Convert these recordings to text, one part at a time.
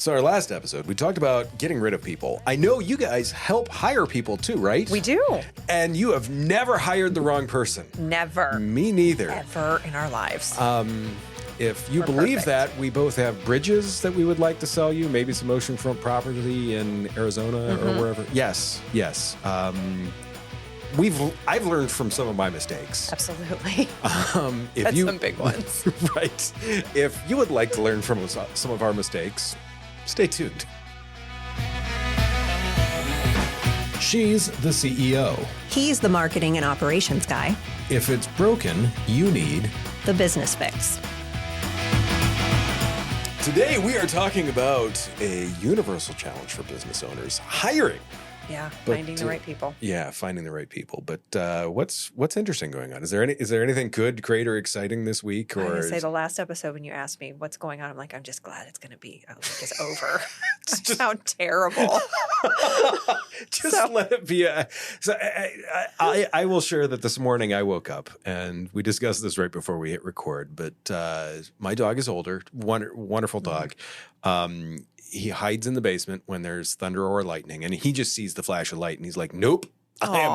So our last episode, we talked about getting rid of people. I know you guys help hire people too, right? We do. And you have never hired the wrong person. Never. Me neither. Ever in our lives. If you We're believe perfect. that, we both have bridges that we would like to sell you, maybe some oceanfront property in Arizona or wherever. Yes. I've learned from some of my mistakes. Absolutely. If That's you, some big ones. Right. If you would like to learn from some of our mistakes, stay tuned. She's the CEO. He's the marketing and operations guy. If it's broken, you need. The business fix. Today, we are talking about a universal challenge for business owners, hiring. Yeah, But, finding the right people. Yeah, finding the right people. But what's interesting going on? Is there anything good, great, or exciting this week? I was Or going to say the last episode when you asked me what's going on, I'm like, I'm just glad it's going to be just over. I sound terrible. just let it be. I will share that this morning I woke up and we discussed this right before we hit record. But my dog is older, wonderful dog. He hides in the basement when there's thunder or lightning, and he just sees the flash of light, and he's like, "Nope, I am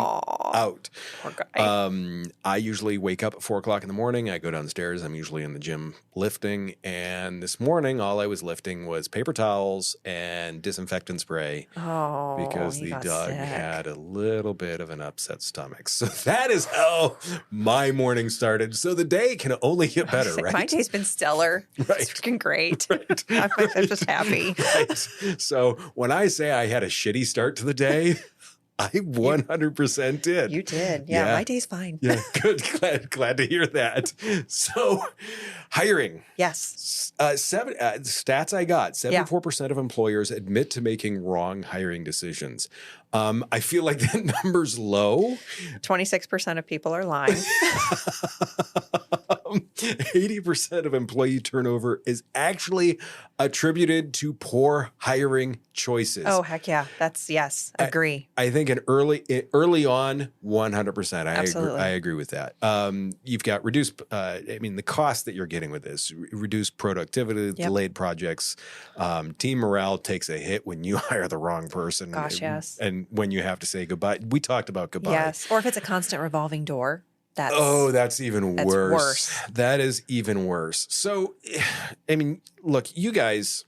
out." Poor guy. I usually wake up at 4 o'clock in the morning. I go downstairs. I'm usually in the gym lifting, and this morning all I was lifting was paper towels and disinfectant spray because the got dog sick. had a little bit of an upset stomach. So that is how my morning started. So the day can only get better, right? My day's been stellar. Right. It's freaking great. Right. I'm just happy. Right. So when I say I had a shitty start to the day, I 100% did. You did. Yeah, my day's fine. Yeah, good. Glad to hear that. So, hiring. Yes. Stats I got: 74% of employers admit to making wrong hiring decisions. I feel like that number's low. 26% of people are lying. 80% of employee turnover is actually attributed to poor hiring choices. Oh, heck yeah. Yes. Agree. I think early on, 100%. Absolutely. I agree with that. You've got reduced, the cost that you're getting with this, reduced productivity, delayed projects, team morale takes a hit when you hire the wrong person. Gosh, yes. And when you have to say goodbye. We talked about goodbye. Yes. Or if it's a constant revolving door. That's even that's worse. That is even worse. So, look, you guys,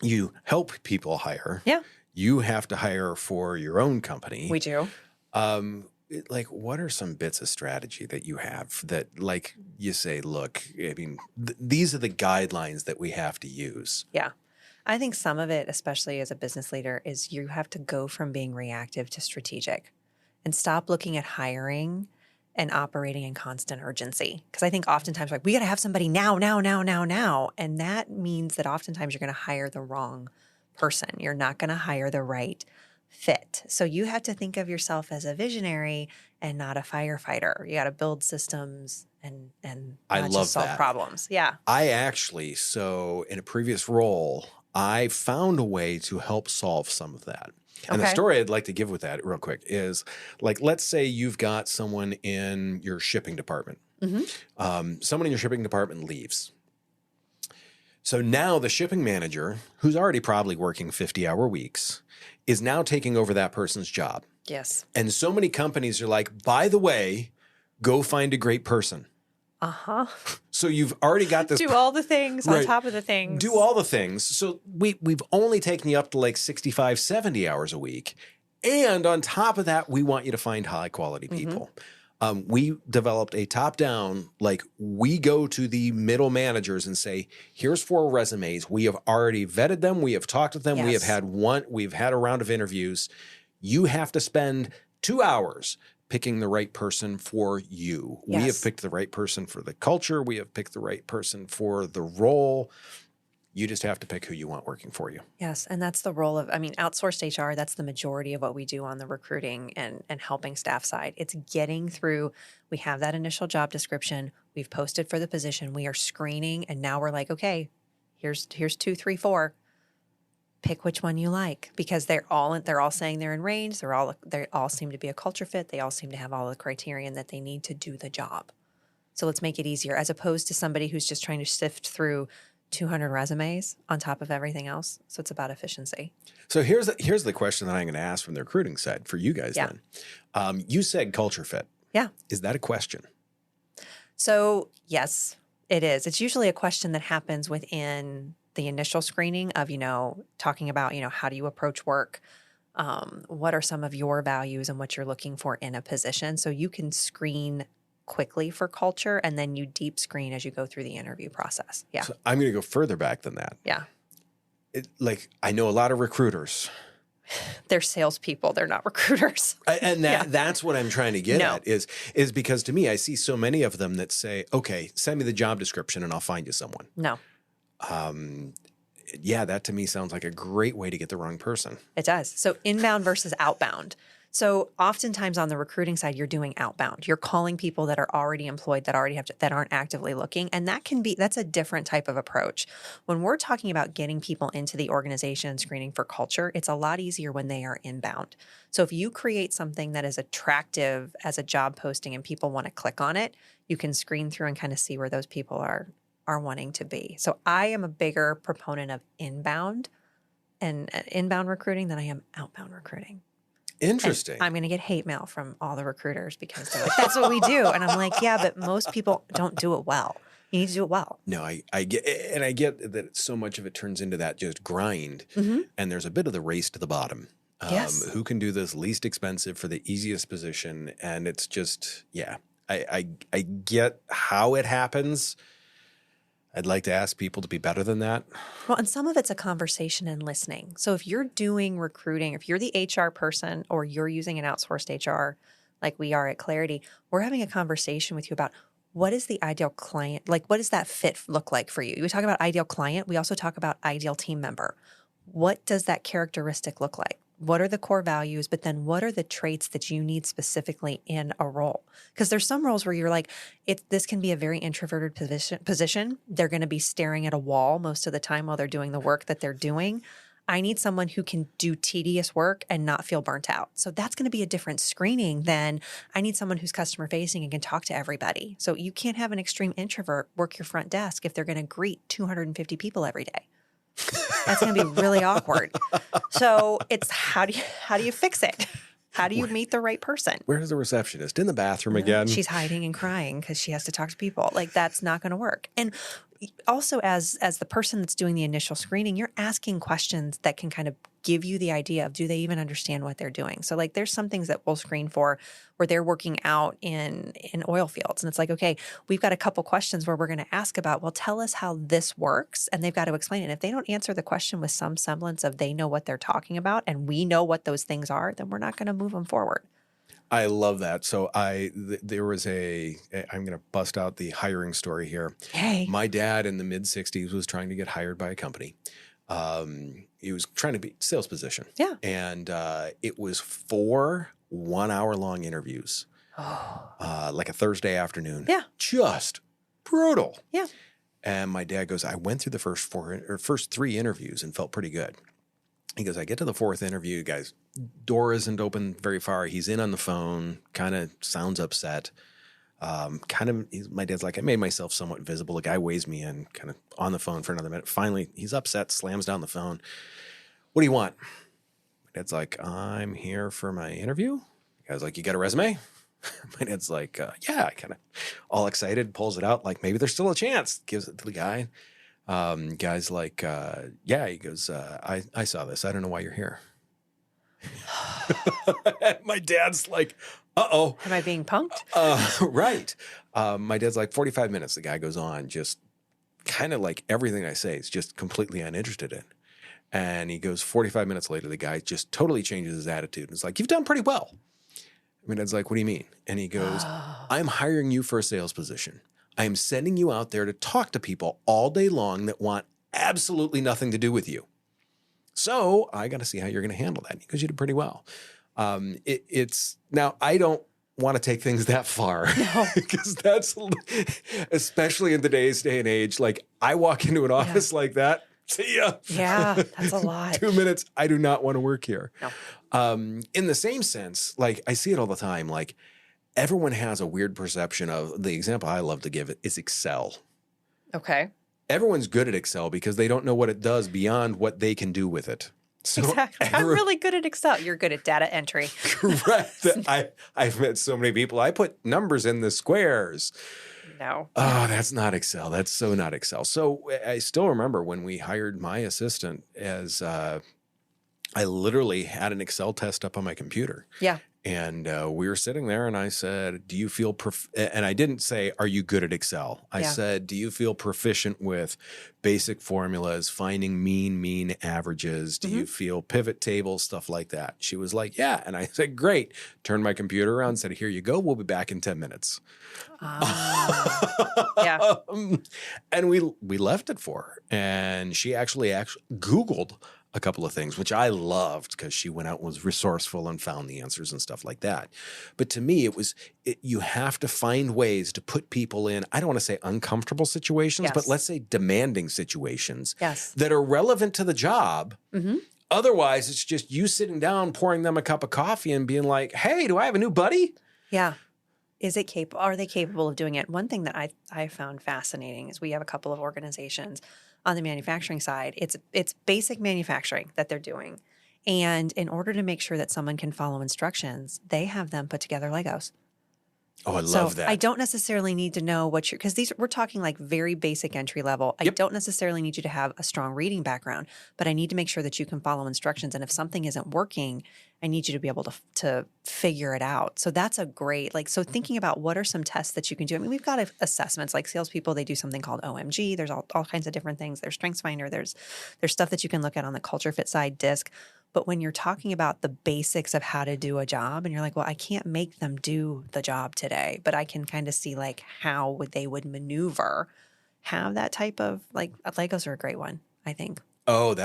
you help people hire. Yeah. You have to hire for your own company. We do. What are some bits of strategy that you have that, like, you say, look, these are the guidelines that we have to use? Yeah. I think some of it, especially as a business leader, is you have to go from being reactive to strategic and stop looking at hiring and operating in constant urgency. Because I think oftentimes we got to have somebody now. And that means that oftentimes you're going to hire the wrong person. You're not going to hire the right fit. So you have to think of yourself as a visionary and not a firefighter. You got to build systems and I not love just solve that. problems. Yeah. So in a previous role, I found a way to help solve some of that. And the Okay. story I'd like to give with that real quick is, like, let's say you've got someone in your shipping department. Someone in your shipping department leaves. So now the shipping manager, who's already probably working 50-hour weeks, is now taking over that person's job. Yes. And so many companies are like, by the way, go find a great person. Uh-huh. So you've already got this. Do all the things Right. on top of the things. Do all the things. So we've only taken you up to like 65, 70 hours a week. And on top of that, we want you to find high quality people. We developed a top down, like, we go to the middle managers and say, here's 4 resumes. We have already vetted them. We have talked with them. Yes. We've had a round of interviews. You have to spend 2 hours picking the right person for you. Yes. We have picked the right person for the culture. We have picked the right person for the role. You just have to pick who you want working for you. Yes, and that's the role of, outsourced HR, that's the majority of what we do on the recruiting and helping staff side. It's getting through, we have that initial job description, we've posted for the position, we are screening, and now we're like, okay, here's 2, 3, 4. Pick which one you like, because they're all saying they're in range. They all seem to be a culture fit. They all seem to have all the criterion that they need to do the job. So let's make it easier, as opposed to somebody who's just trying to sift through 200 resumes on top of everything else. So it's about efficiency. So here's the question that I'm going to ask from the recruiting side for you guys then. You said culture fit. Yeah. Is that a question? So yes, it is. It's usually a question that happens within the initial screening of, talking about, how do you approach work? What are some of your values and what you're looking for in a position? So you can screen quickly for culture and then you deep screen as you go through the interview process. Yeah. So I'm going to go further back than that. Yeah. I know a lot of recruiters. They're salespeople. They're not recruiters. And that's what I'm trying to get at is because to me, I see so many of them that say, okay, send me the job description and I'll find you someone. No. That to me sounds like a great way to get the wrong person. It does. So inbound versus outbound. So oftentimes on the recruiting side, you're doing outbound. You're calling people that are already employed, that aren't actively looking. And that's a different type of approach. When we're talking about getting people into the organization and screening for culture, it's a lot easier when they are inbound. So if you create something that is attractive as a job posting and people want to click on it, you can screen through and kind of see where those people are wanting to be. So I am a bigger proponent of inbound recruiting than I am outbound recruiting. Interesting. And I'm going to get hate mail from all the recruiters because they're like, that's what we do. And I'm like, yeah, but most people don't do it well. You need to do it well. No, I get that so much of it turns into that just grind. Mm-hmm. And there's a bit of the race to the bottom. Yes. Who can do this least expensive for the easiest position? And it's just, I get how it happens. I'd like to ask people to be better than that. Well, and some of it's a conversation and listening. So if you're doing recruiting, if you're the HR person or you're using an outsourced HR like we are at Clarity, we're having a conversation with you about what is the ideal client, like what does that fit look like for you? We talk about ideal client. We also talk about ideal team member. What does that characteristic look like? What are the core values? But then what are the traits that you need specifically in a role? Because there's some roles where you're like, this can be a very introverted position. They're going to be staring at a wall most of the time while they're doing the work that they're doing. I need someone who can do tedious work and not feel burnt out. So that's going to be a different screening than I need someone who's customer facing and can talk to everybody. So you can't have an extreme introvert work your front desk if they're going to greet 250 people every day. That's going to be really awkward. So it's how do you fix it? How do you meet the right person? Where's the receptionist? In the bathroom again? She's hiding and crying because she has to talk to people. Like that's not going to work. And also as the person that's doing the initial screening, you're asking questions that can kind of give you the idea of do they even understand what they're doing? So like there's some things that we'll screen for where they're working out in oil fields. And it's like, okay, we've got a couple questions where we're going to ask about, well, tell us how this works. And they've got to explain it. And if they don't answer the question with some semblance of they know what they're talking about and we know what those things are, then we're not going to move them forward. I love that. So there was I'm going to bust out the hiring story here. Hey. My dad in the mid 60s was trying to get hired by a company. He was trying to be sales position. Yeah. And it was 4 1-hour-long interviews. Like a Thursday afternoon. Yeah. Just brutal. Yeah. And my dad goes, I went through the first 3 interviews and felt pretty good. He goes, I get to the 4th interview, guys, door isn't open very far. He's in on the phone, kind of sounds upset. My dad's like, I made myself somewhat visible. The guy weighs me in, kind of on the phone for another minute. Finally, he's upset, slams down the phone. What do you want? My dad's like, I'm here for my interview. The guy's like, you got a resume? My dad's like, yeah, kind of all excited, pulls it out, like maybe there's still a chance, gives it to the guy. Guy's like, yeah, he goes, I saw this. I don't know why you're here. My dad's like, uh-oh. Am I being punked? Right. My dad's like 45 minutes. The guy goes on just kind of like everything I say is just completely uninterested in. And he goes 45 minutes later, the guy just totally changes his attitude. And it's like, you've done pretty well. My dad's like, what do you mean? And he goes, I'm hiring you for a sales position. I am sending you out there to talk to people all day long that want absolutely nothing to do with you. So I got to see how you're going to handle that. Because you did pretty well. It's now I don't want to take things that far because that's especially in today's day and age. Like I walk into an office like that. See ya. Yeah, that's a lot. 2 minutes. I do not want to work here. No. In the same sense, like I see it all the time. Like everyone has a weird perception of the example I love to give it is Excel. Okay. everyone's good at Excel because they don't know what it does beyond what they can do with it. So Exactly. I'm really good at Excel. You're good at data entry. Correct. I've met so many people. I put numbers in the squares. No. Oh, that's not Excel. That's so not Excel. So I still remember when we hired my assistant as I literally had an Excel test up on my computer. Yeah. And we were sitting there and I said, do you feel, and I didn't say, are you good at Excel? I said, do you feel proficient with basic formulas, finding mean averages? Do you feel pivot tables, stuff like that? She was like, yeah. And I said, great. Turned my computer around, said, here you go. We'll be back in 10 minutes. Yeah. And we left it for her. And she actually Googled a couple of things, which I loved because she went out and was resourceful and found the answers and stuff like that. But to me, you have to find ways to put people in, I don't want to say uncomfortable situations, but let's say demanding situations that are relevant to the job. Otherwise, it's just you sitting down, pouring them a cup of coffee and being like, hey, do I have a new buddy? Yeah. Are they capable of doing it? One thing that I found fascinating is we have a couple of organizations on the manufacturing side. It's basic manufacturing that they're doing. And in order to make sure that someone can follow instructions, they have them put together Legos. Oh, I love that. I don't necessarily need to know because we're talking like very basic entry level. I don't necessarily need you to have a strong reading background, but I need to make sure that you can follow instructions. And if something isn't working, I need you to be able to figure it out. So that's a great, so thinking about what are some tests that you can do. I mean, we've got assessments like salespeople, they do something called OMG. There's all kinds of different things. There's StrengthsFinder. There's stuff that you can look at on the culture fit side, DISC. But when you're talking about the basics of how to do a job and you're like, well, I can't make them do the job today, but I can kind of see how they would maneuver, have that type of Legos are a great one, I think. Oh,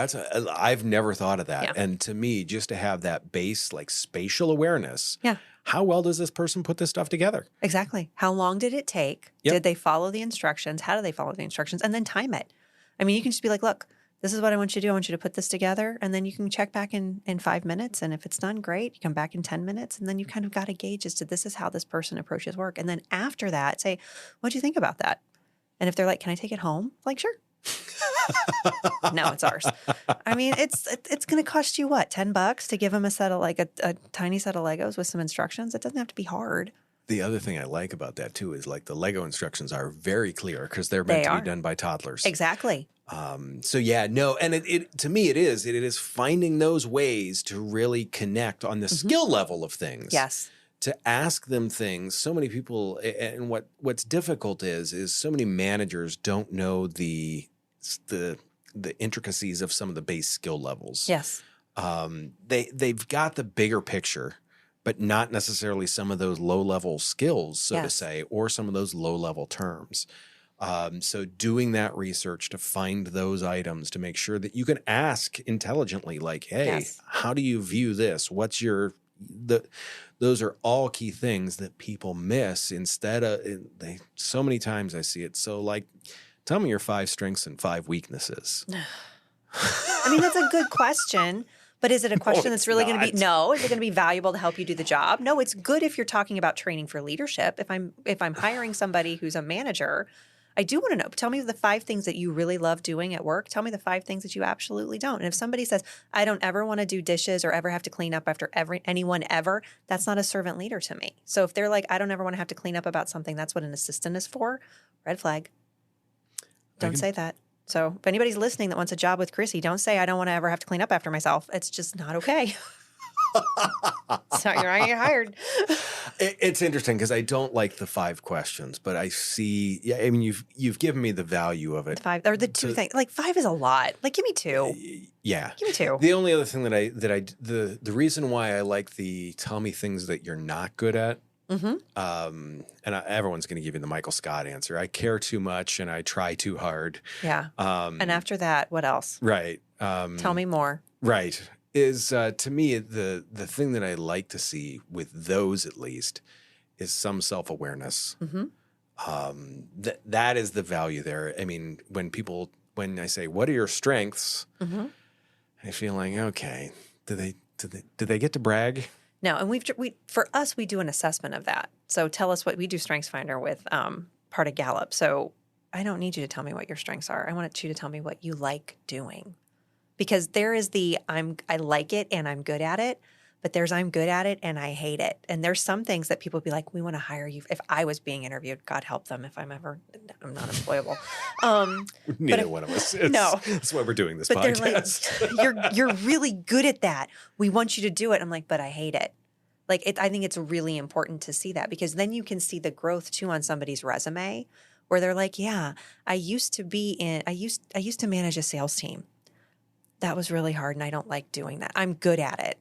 I've never thought of that. Yeah. And to me, just to have that base, spatial awareness. Yeah. How well does this person put this stuff together? Exactly. How long did it take? Yep. Did they follow the instructions? How do they follow the instructions? And then time it. I mean, you can just be like, look, this is what I want you to do. I want you to put this together. And then you can check back in 5 minutes. And if it's done, great. You come back in 10 minutes. And then you kind of got a gauge as to this is how this person approaches work. And then after that, say, what do you think about that? And if they're like, can I take it home? Sure. No, it's ours. I mean, it's going to cost you what, $10 to give them a set of a tiny set of Legos with some instructions. It doesn't have to be hard. The other thing I like about that too is the Lego instructions are very clear because they're meant to be done by toddlers. Exactly. So yeah, no, and it to me it is finding those ways to really connect on the skill level of things. Yes. To ask them things. So many people, and what's difficult is so many managers don't know the intricacies of some of the base skill levels. Yes. They've got the bigger picture, but not necessarily some of those low-level skills, so to say, or some of those low-level terms. So doing that research to find those items to make sure that you can ask intelligently, hey, how do you view this? What's those are all key things that people miss instead of so many times I see it. So tell me your 5 strengths and 5 weaknesses. I mean, that's a good question. But is it a question that's really going to be, no, is it going to be valuable to help you do the job? No, it's good if you're talking about training for leadership. If I'm hiring somebody who's a manager, I do want to know, tell me the 5 things that you really love doing at work. Tell me the 5 things that you absolutely don't. And if somebody says, I don't ever want to do dishes or ever have to clean up after anyone ever, that's not a servant leader to me. So if they're like, I don't ever want to have to clean up about something, that's what an assistant is for, red flag. Don't say that. So if anybody's listening that wants a job with Chrissy, don't say, I don't want to ever have to clean up after myself. It's just not okay. It's not, you're not getting hired. It's interesting because I don't like the 5 questions, but I see, I mean, you've given me the value of it. 5 or the 2 things. 5 is a lot. Give me 2. Yeah. Give me 2. The only other thing the reason why I like the tell me things that you're not good at, everyone's going to give you the Michael Scott answer. I care too much and I try too hard. Yeah. And after that, what else? Right. Tell me more. Right. Is to me the thing that I like to see with those at least is some self-awareness. That is the value there. I mean, when I say, what are your strengths? I feel like, okay, did they get to brag? No, and for us, we do an assessment of that. So tell us what we do StrengthsFinder with part of Gallup. So I don't need you to tell me what your strengths are. I want you to tell me what you like doing. Because there is I like it and I'm good at it, but there's I'm good at it and I hate it. And there's some things that people be like, we want to hire you. If I was being interviewed, God help them if I'm not employable. Neither one of us. No. That's why we're doing this But podcast. they're like, you're really good at that. We want you to do it. I'm like, but I hate it. I think it's really important to see that because then you can see the growth too on somebody's resume where they're like, yeah, I used to manage a sales team. That was really hard and I don't like doing that. I'm good at it.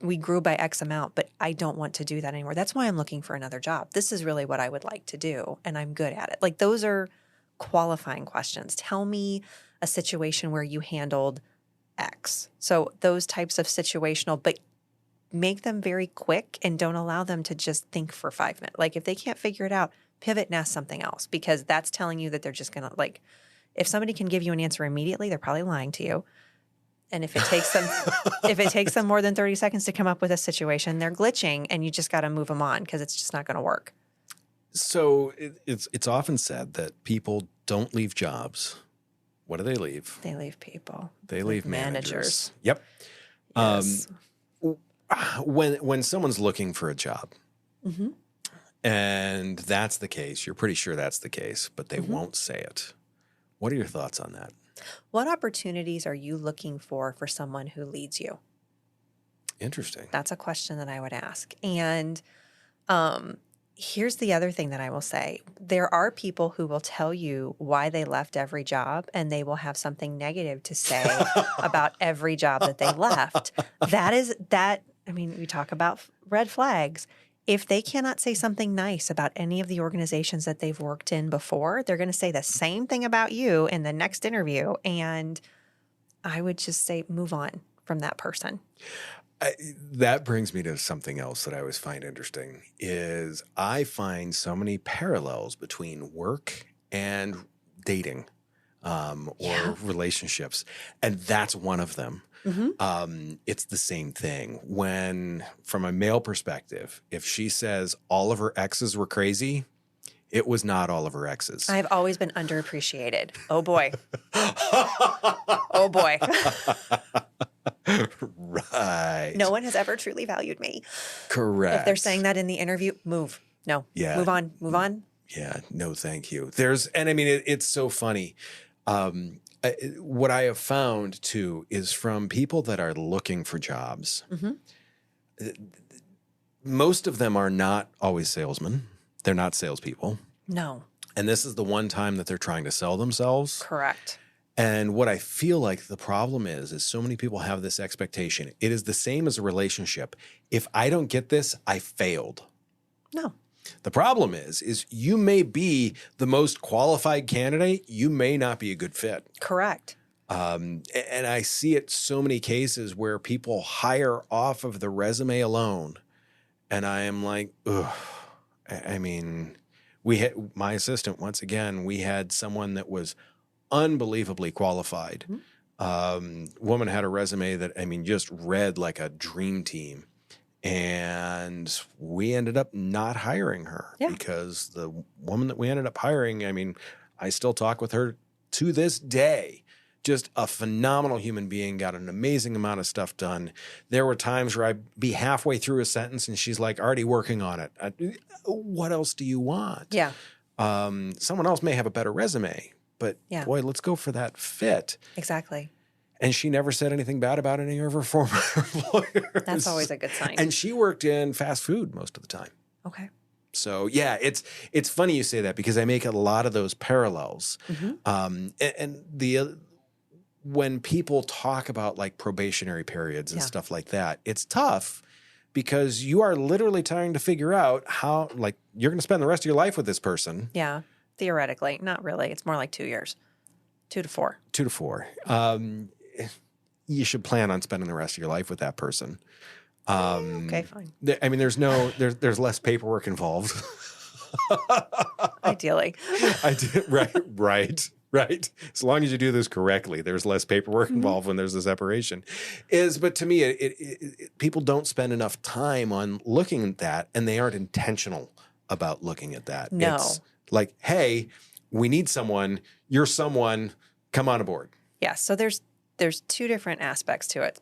We grew by X amount, but I don't want to do that anymore. That's why I'm looking for another job. This is really what I would like to do and I'm good at it. Like those are qualifying questions. Tell me a situation where you handled X. So those types of situational, but make them very quick and don't allow them to just think for 5 minutes. Like if they can't figure it out, pivot and ask something else because that's telling you that they're just going to like, if somebody can give you an answer immediately, they're probably lying to you. And if it takes them more than 30 seconds to come up with a situation, they're glitching and you just got to move them on because it's just not going to work. So it's often said that people don't leave jobs. What do they leave? They leave people. They leave managers. Yep. Yes. When someone's looking for a job, Mm-hmm. and that's the case, you're pretty sure that's the case, but they won't say it. What are your thoughts on that? What opportunities are you looking for someone who leads you? Interesting. That's a question that I would ask. And here's the other thing that I will say. There are people who will tell you why they left every job and they will have something negative to say about every job that they left. We talk about red flags. If they cannot say something nice about any of the organizations that they've worked in before, they're going to say the same thing about you in the next interview. And I would just say, move on from that person. That brings me to something else that I always find interesting is I find so many parallels between work and dating or relationships. And that's one of them. Mm-hmm. It's the same thing. When, from a male perspective, if she says all of her exes were crazy, it was not all of her exes. I've always been underappreciated. Oh, boy. Oh, boy. Right. No one has ever truly valued me. Correct. If they're saying that in the interview, move. No. Yeah. Move on. Move on. Yeah. No, thank you. It's so funny. What I have found too is from people that are looking for jobs, most of them are not always salesmen. They're not salespeople. No. And this is the one time that they're trying to sell themselves. Correct. And what I feel like the problem is so many people have this expectation. It is the same as a relationship. If I don't get this, I failed. No. The problem is you may be the most qualified candidate. You may not be a good fit. Correct. And I see it so many cases where people hire off of the resume alone. And I am like, ugh. I mean, we had my assistant, once again, we had someone that was unbelievably qualified. Woman had a resume that, just read like a dream team. And we ended up not hiring her because the woman that we ended up hiring, I still talk with her to this day. Just a phenomenal human being, got an amazing amount of stuff done. There were times where I'd be halfway through a sentence and she's like, already working on it. What else do you want? Yeah. Someone else may have a better resume, but boy, let's go for that fit. Exactly. And she never said anything bad about any of her former employers. That's always a good sign. And she worked in fast food most of the time. Okay. So yeah, it's funny you say that because I make a lot of those parallels. When people talk about like probationary periods and stuff like that, it's tough because you are literally trying to figure out how, like, you're going to spend the rest of your life with this person. Yeah. Theoretically, not really. It's more like 2 years, 2 to 4. 2 to 4. You should plan on spending the rest of your life with that person. Okay, fine. There's less paperwork involved. Ideally. Right. As long as you do this correctly, there's less paperwork involved when there's a separation. But to me, people don't spend enough time on looking at that, and they aren't intentional about looking at that. No. It's like, hey, we need someone, you're someone, come on aboard. Yeah. So there's two different aspects to it.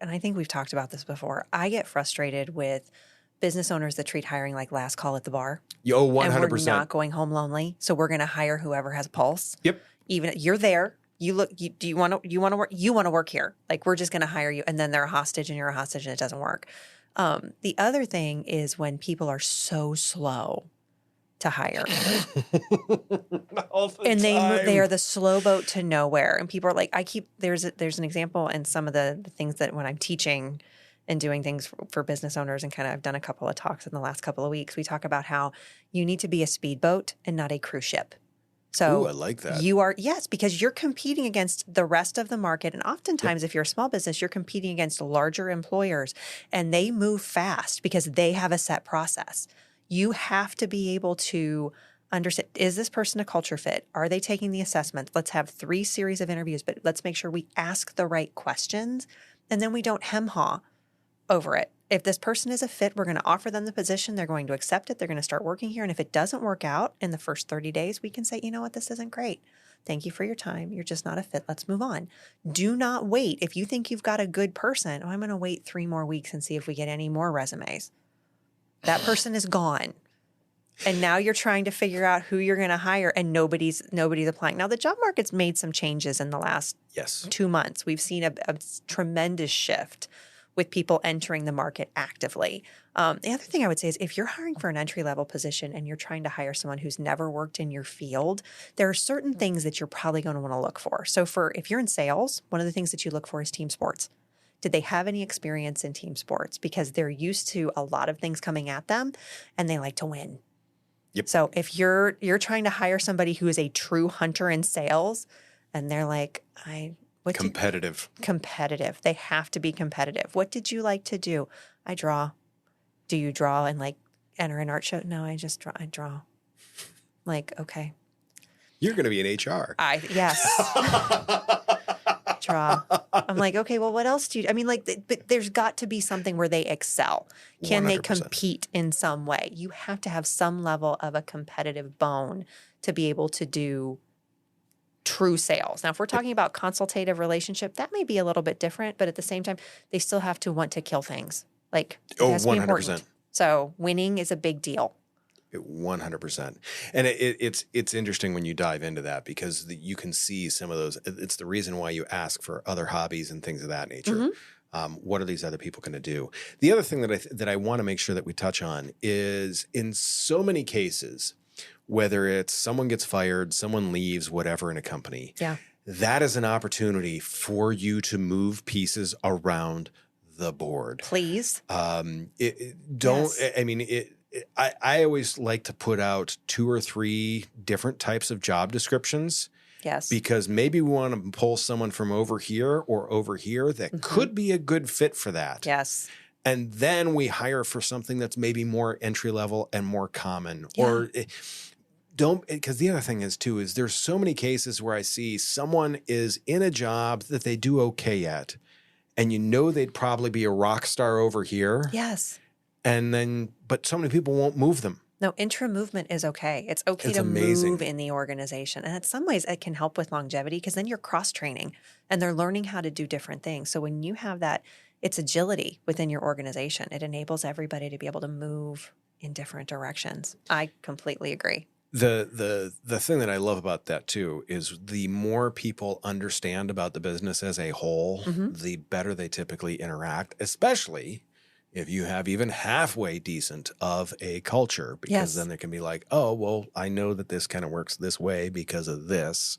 And I think we've talked about this before. I get frustrated with business owners that treat hiring like last call at the bar. Yo, 100%. And we're not going home lonely. So we're going to hire whoever has a pulse. Yep. Even you're there. Do you want to work? You want to work here. Like, we're just going to hire you. And then they're a hostage and you're a hostage and it doesn't work. The other thing is when people are so slow to hire. All the And time. they are the slow boat to nowhere. And people are like, there's an example in some of the things that when I'm teaching and doing things for business owners, and kind of I've done a couple of talks in the last couple of weeks, we talk about how you need to be a speedboat and not a cruise ship. So Ooh, I like that. Yes, because you're competing against the rest of the market. And oftentimes, if you're a small business, you're competing against larger employers and they move fast because they have a set process. You have to be able to understand, is this person a culture fit? Are they taking the assessment? Let's have 3 series of interviews, but let's make sure we ask the right questions and then we don't hem-haw over it. If this person is a fit, we're going to offer them the position. They're going to accept it. They're going to start working here. And if it doesn't work out in the first 30 days, we can say, you know what, this isn't great. Thank you for your time. You're just not a fit. Let's move on. Do not wait. If you think you've got a good person, I'm going to wait 3 more weeks and see if we get any more resumes. That person is gone. And now you're trying to figure out who you're going to hire and nobody's applying. Now, the job market's made some changes in the last 2 months. We've seen a tremendous shift with people entering the market actively. The other thing I would say is if you're hiring for an entry-level position and you're trying to hire someone who's never worked in your field, there are certain things that you're probably going to want to look for. So if you're in sales, one of the things that you look for is team sports. Did they have any experience in team sports? Because they're used to a lot of things coming at them and they like to win. Yep. So if you're trying to hire somebody who is a true hunter in sales and they're like, competitive. They have to be competitive. What did you like to do? I draw. Do you draw and like enter an art show? No, I just draw. I draw. Like, okay. You're going to be in HR. Yes. Draw. I'm like, okay, well, what else do you, I mean, like, but there's got to be something where they excel. Can 100%. They compete in some way? You have to have some level of a competitive bone to be able to do true sales. Now, if we're talking about consultative relationship, that may be a little bit different, but at the same time, they still have to want to kill things. Like, it has to be 100%. Important. So winning is a big deal. 100%. And it's interesting when you dive into that because you can see some of those. It's the reason why you ask for other hobbies and things of that nature. Mm-hmm. What are these other people going to do? The other thing that I want to make sure that we touch on is in so many cases, whether it's someone gets fired, someone leaves, whatever in a company, that is an opportunity for you to move pieces around the board. Please. I always like to put out 2 or 3 different types of job descriptions. Yes. Because maybe we want to pull someone from over here or over here that could be a good fit for that. Yes. And then we hire for something that's maybe more entry level and more common. Yeah. Or because the other thing is too, is there's so many cases where I see someone is in a job that they do okay at, and you know they'd probably be a rock star over here. Yes. But so many people won't move them. No, intra-movement is okay. It's okay to move in the organization. And in some ways, it can help with longevity because then you're cross-training and they're learning how to do different things. So when you have that, it's agility within your organization. It enables everybody to be able to move in different directions. I completely agree. The thing that I love about that too is the more people understand about the business as a whole, the better they typically interact, especially if you have even halfway decent of a culture, because then they can be like, oh, well, I know that this kind of works this way because of this.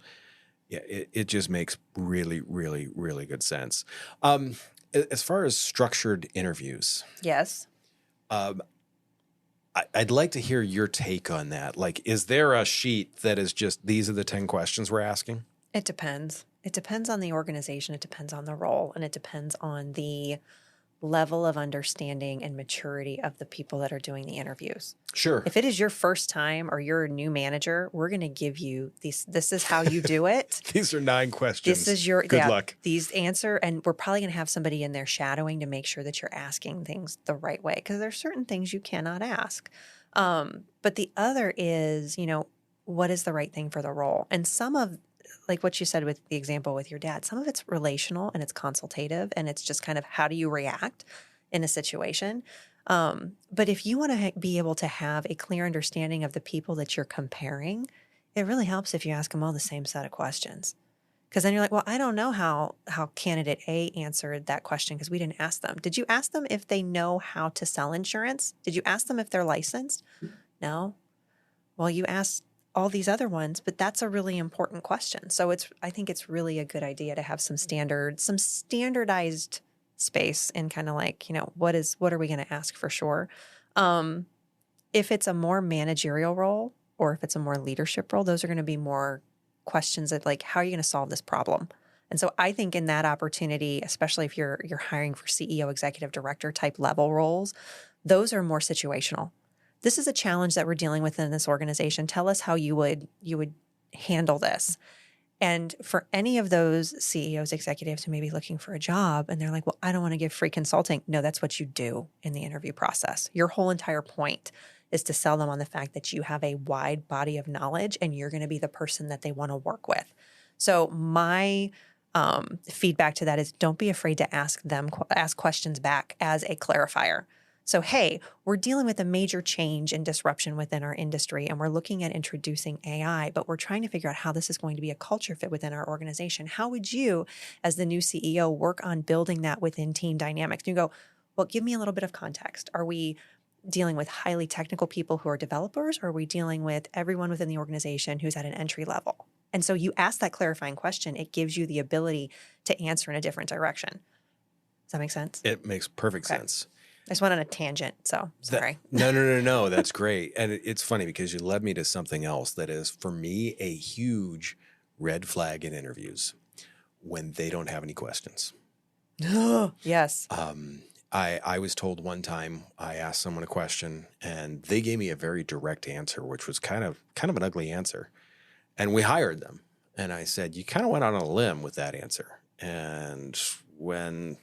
Yeah, it just makes really, really, really good sense. As far as structured interviews. Yes. I'd like to hear your take on that. Like, is there a sheet that is just, these are the 10 questions we're asking? It depends. It depends on the organization. It depends on the role. And it depends on the level of understanding and maturity of the people that are doing the interviews. Sure. If it is your first time or you're a new manager, we're going to give you these. This is how you do it. These are 9 questions. This is your good luck. These answer, and we're probably going to have somebody in there shadowing to make sure that you're asking things the right way because there's certain things you cannot ask. But the other is, what is the right thing for the role? And some of, like what you said with the example with your dad, some of it's relational and it's consultative and it's just kind of how do you react in a situation. But if you want to be able to have a clear understanding of the people that you're comparing, it really helps if you ask them all the same set of questions. Because then you're like, well, I don't know how candidate A answered that question because we didn't ask them. Did you ask them if they know how to sell insurance? Did you ask them if they're licensed? No. Well, you asked all these other ones, but that's a really important question. So I think it's really a good idea to have some standardized space and kind of like, what are we going to ask for sure? If it's a more managerial role or if it's a more leadership role, those are going to be more questions of like, how are you going to solve this problem? And so I think in that opportunity, especially if you're hiring for CEO, executive director type level roles, those are more situational. This is a challenge that we're dealing with in this organization. Tell us how you would handle this. And for any of those CEOs, executives who may be looking for a job and they're like, well, I don't want to give free consulting. No, that's what you do in the interview process. Your whole entire point is to sell them on the fact that you have a wide body of knowledge and you're going to be the person that they want to work with. So my feedback to that is don't be afraid to ask questions back as a clarifier. So, hey, we're dealing with a major change and disruption within our industry, and we're looking at introducing AI, but we're trying to figure out how this is going to be a culture fit within our organization. How would you, as the new CEO, work on building that within team dynamics? And you go, well, give me a little bit of context. Are we dealing with highly technical people who are developers, or are we dealing with everyone within the organization who's at an entry level? And so you ask that clarifying question, it gives you the ability to answer in a different direction. Does that make sense? It makes perfect sense. I just went on a tangent, so sorry. No. That's great. And it's funny because you led me to something else that is, for me, a huge red flag in interviews when they don't have any questions. Yes. I was told one time I asked someone a question and they gave me a very direct answer, which was kind of an ugly answer. And we hired them. And I said, you kind of went on a limb with that answer. And when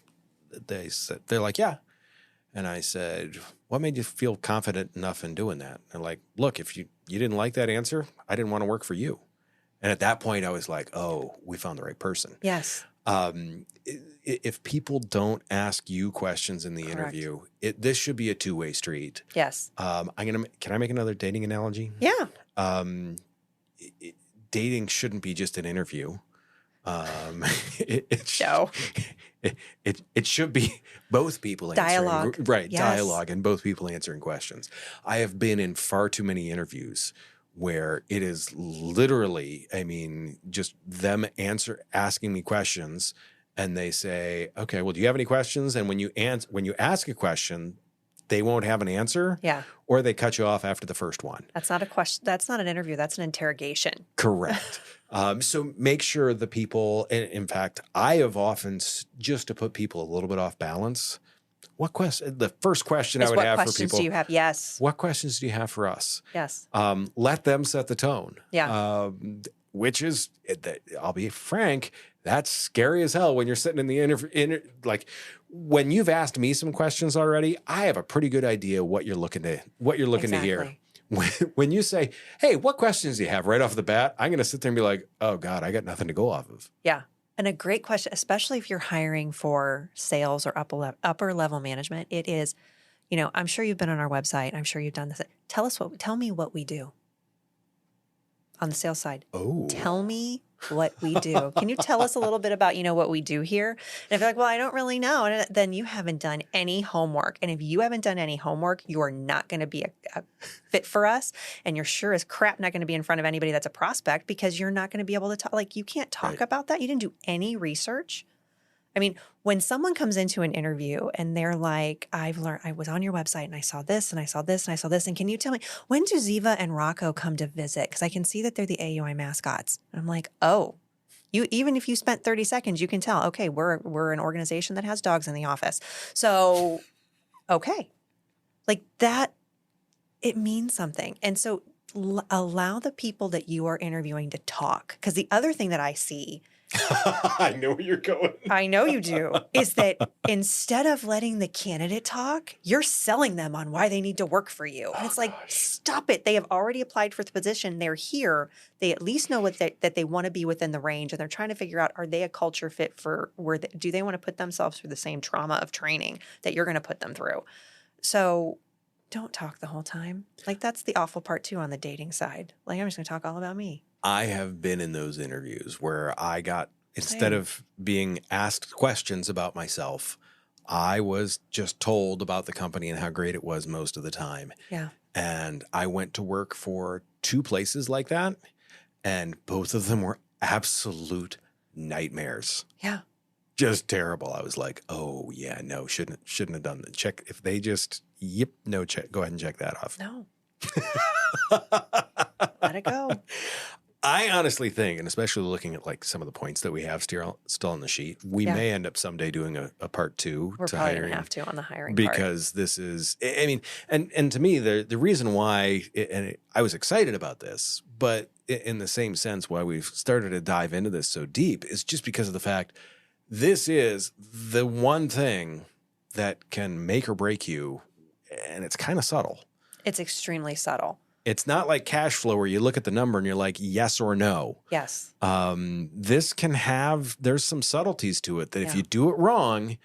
they said, they're like, yeah. And I said, what made you feel confident enough in doing that? And like, look, if you didn't like that answer, I didn't want to work for you. And at that point I was like, oh, we found the right person. Yes. If people don't ask you questions in the Correct. interview, this should be a two-way street. Yes. Can I make another dating analogy? Yeah. Dating shouldn't be just an interview. It should be both people answering. Dialogue. Right, yes. Dialogue and both people answering questions. I have been in far too many interviews where it is literally, just them asking me questions and they say, okay, well, do you have any questions? And when you ask a question, they won't have an answer. Yeah. Or they cut you off after the first one. That's not a question. That's not an interview. That's an interrogation. Correct. So make sure the people, in fact, I have often, just to put people a little bit off balance, the first question I would have for people. What questions do you have? Yes. What questions do you have for us? Yes. Let them set the tone. Yeah. Which is, I'll be frank, that's scary as hell when you're sitting in the interview. Like when you've asked me some questions already, I have a pretty good idea what you're looking to hear. When you say, hey, what questions do you have right off the bat? I'm going to sit there and be like, oh God, I got nothing to go off of. Yeah. And a great question, especially if you're hiring for sales or upper level management, it is, I'm sure you've been on our website. I'm sure you've done this. Tell me what we do on the sales side. Oh, tell me what we do. Can you tell us a little bit about, what we do here? And if you're like, well, I don't really know, and then you haven't done any homework. And if you haven't done any homework, you are not going to be a fit for us. And you're sure as crap not going to be in front of anybody that's a prospect because you're not going to be able to talk. Like, you can't talk about that. You didn't do any research. When someone comes into an interview and they're like, I was on your website and I saw this and I saw this and I saw this. And can you tell me, when do Ziva and Rocco come to visit? Because I can see that they're the AUI mascots. And I'm like, oh, even if you spent 30 seconds, you can tell, okay, we're an organization that has dogs in the office. So, okay. Like that, it means something. And so allow the people that you are interviewing to talk. Because the other thing that I see I know where you're going. I know you do, is that instead of letting the candidate talk, you're selling them on why they need to work for you. And it's like, stop it. They have already applied for the position. They're here. They at least know that they want to be within the range, and they're trying to figure out, are they a culture fit for do they want to put themselves through the same trauma of training that you're going to put them through? So don't talk the whole time. Like, that's the awful part too on the dating side. Like, I'm just going to talk all about me. I have been in those interviews where instead Same. of being asked questions about myself, I was just told about the company and how great it was most of the time. Yeah. And I went to work for 2 places like that, and both of them were absolute nightmares. Yeah. Just terrible. I was like, oh yeah, no, shouldn't have done that. Check if they just check. Go ahead and check that off. No. Let it go. I honestly think, and especially looking at like some of the points that we have still on the sheet, we may end up someday doing a part 2 We're to probably hiring, gonna have to on the hiring because this is, I mean, and to me the reason why, I was excited about this, but in the same sense why we've started to dive into this so deep is just because of the fact this is the one thing that can make or break you, and it's kind of subtle. It's extremely subtle. It's not like cash flow where you look at the number and you're like, yes or no. Yes. This can there's some subtleties to it that if you do it wrong,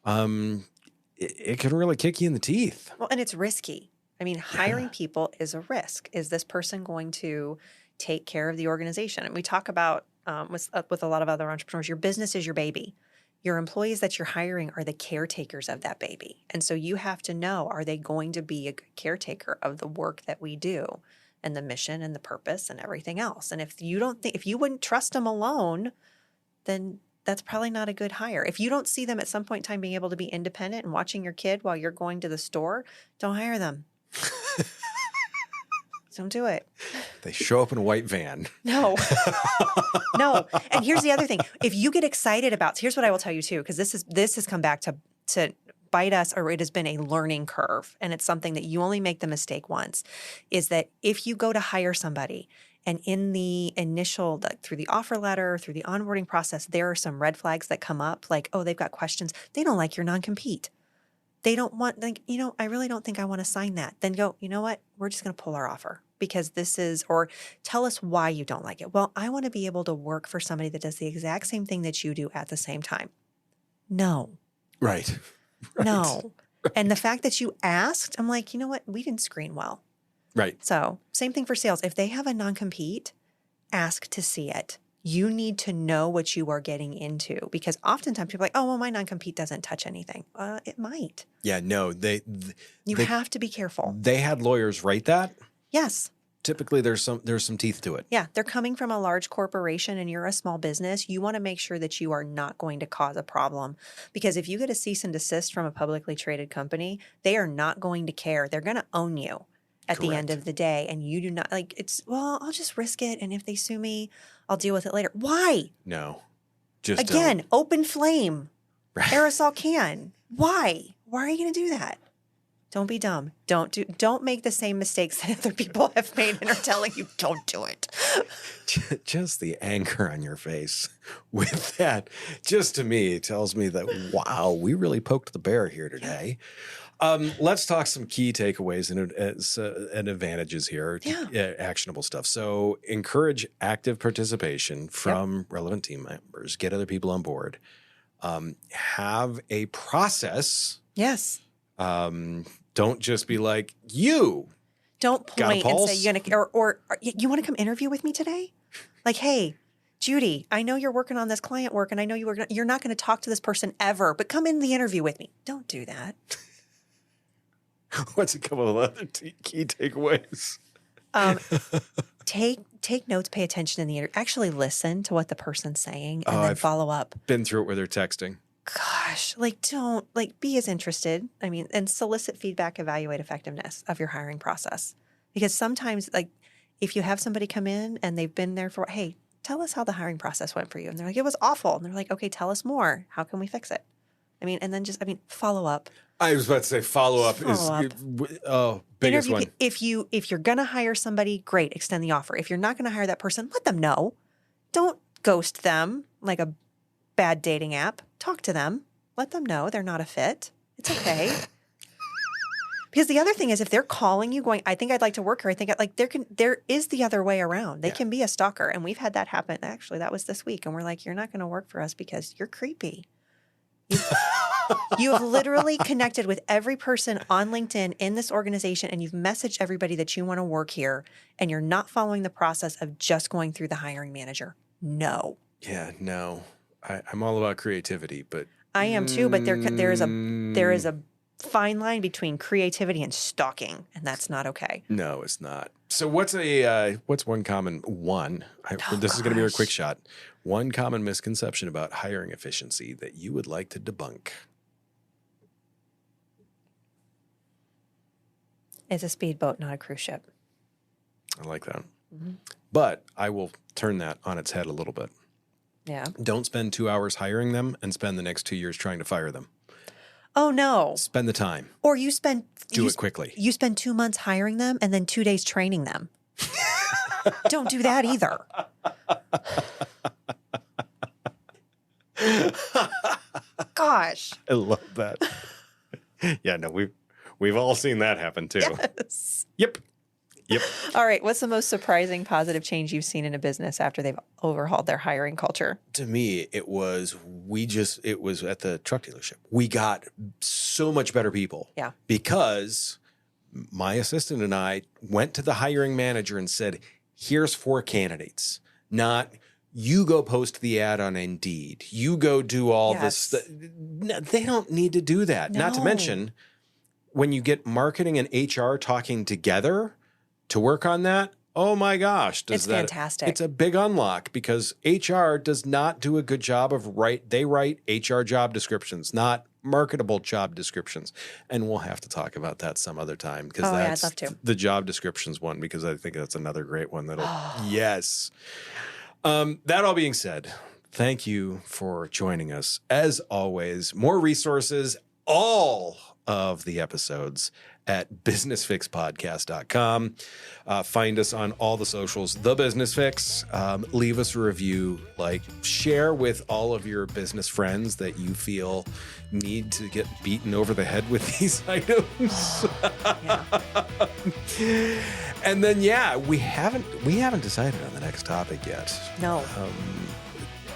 it can really kick you in the teeth. Well, and it's risky. I mean, hiring people is a risk. Is this person going to take care of the organization? And we talk about with a lot of other entrepreneurs, your business is your baby. Your employees that you're hiring are the caretakers of that baby. And so you have to know, are they going to be a good caretaker of the work that we do and the mission and the purpose and everything else? And if you wouldn't trust them alone, then that's probably not a good hire. If you don't see them at some point in time being able to be independent and watching your kid while you're going to the store, don't hire them. Don't do it. They show up in a white van. No. No. And here's the other thing. If you get excited here's what I will tell you too, because this has come back to bite us, or it has been a learning curve. And it's something that you only make the mistake once, is that if you go to hire somebody and in the initial, through the offer letter, through the onboarding process, there are some red flags that come up, like, oh, they've got questions. They don't like your non-compete. They don't want, I really don't think I want to sign that. Then go, you know what? We're just going to pull our offer because or tell us why you don't like it. Well, I want to be able to work for somebody that does the exact same thing that you do at the same time. No. Right. No. Right. And the fact that you asked, I'm like, you know what? We didn't screen well. Right. So same thing for sales. If they have a non-compete, ask to see it. You need to know what you are getting into, because oftentimes people are like, oh, well, my non-compete doesn't touch anything. It might. Yeah, no, you have to be careful. They had lawyers write that. Yes. Typically there's some teeth to it. Yeah. They're coming from a large corporation and you're a small business. You want to make sure that you are not going to cause a problem, because if you get a cease and desist from a publicly traded company, they are not going to care. They're going to own you at the end of the day. And you do not I'll just risk it. And if they sue me, I'll deal with it later. Why? No. Just Again, open flame. Right. Aerosol can. Why? Why are you going to do that? Don't be dumb. Don't make the same mistakes that other people have made and are telling you don't do it. Just the anger on your face with that, just to me, tells me that, wow, we really poked the bear here today. Let's talk some key takeaways and advantages here, actionable stuff. So encourage active participation from relevant team members, get other people on board, have a process. Yes. Don't just be like, you. Don't point and say you're gonna or you want to come interview with me today? Like, hey, Judy, I know you're working on this client work, and I know you're not going to talk to this person ever, but come in the interview with me. Don't do that. What's a couple of other key takeaways? Take notes, pay attention in the interview. Actually listen to what the person's saying and then follow up. Been through it where they're texting. Gosh, don't be as interested. I mean, and solicit feedback, evaluate effectiveness of your hiring process. Because sometimes, if you have somebody come in and they've been there hey, tell us how the hiring process went for you. And they're like, it was awful. And they're like, okay, tell us more. How can we fix it? And then follow up. I was about to say follow up is biggest one. If you're going to hire somebody, great, extend the offer. If you're not going to hire that person, let them know. Don't ghost them. like a bad dating app, talk to them. Let them know they're not a fit. It's okay. Because the other thing is, if they're calling you going, I think I'd like to work here. I think there is the other way around. They can be a stalker. And we've had that happen. Actually, that was this week. And we're like, you're not going to work for us because you're creepy. You have literally connected with every person on LinkedIn in this organization, and you've messaged everybody that you want to work here, and you're not following the process of just going through the hiring manager. No. Yeah, no. I'm all about creativity, but I am too, but there is a fine line between creativity and stalking, and that's not okay. No, it's not. So what's one common this is going to be a quick shot. One common misconception about hiring efficiency that you would like to debunk? It's a speedboat, not a cruise ship. I like that. Mm-hmm. But I will turn that on its head a little bit. Yeah. Don't spend 2 hours hiring them and spend the next 2 years trying to fire them. Oh, no. Spend the time. Or you spend... Do it quickly. You spend 2 months hiring them and then 2 days training them. Don't do that either. Gosh. I love that. Yeah, no, we've all seen that happen too. Yes. Yep. All right. What's the most surprising positive change you've seen in a business after they've overhauled their hiring culture? To me, it was at the truck dealership. We got so much better people. Yeah. Because my assistant and I went to the hiring manager and said, here's 4 candidates, not you go post the ad on Indeed. You go do all this. No, they don't need to do that. No. Not to mention, when you get marketing and HR talking together to work on that, oh my gosh. It's fantastic. It's a big unlock because HR does not do a good job they write HR job descriptions, not marketable job descriptions. And we'll have to talk about that some other time because that's I'd love to. The job descriptions one, because I think that's another great one yes. That all being said, thank you for joining us. As always, more resources, all of the episodes at businessfixpodcast.com. Find us on all the socials, The Business Fix. Leave us a review, share with all of your business friends that you feel need to get beaten over the head with these items. And then, we haven't decided on the next topic yet. No.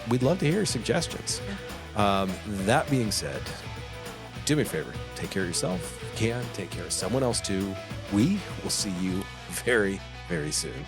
We'd love to hear suggestions. That being said, do me a favor. Take care of yourself. If you can, take care of someone else too. We will see you very, very soon.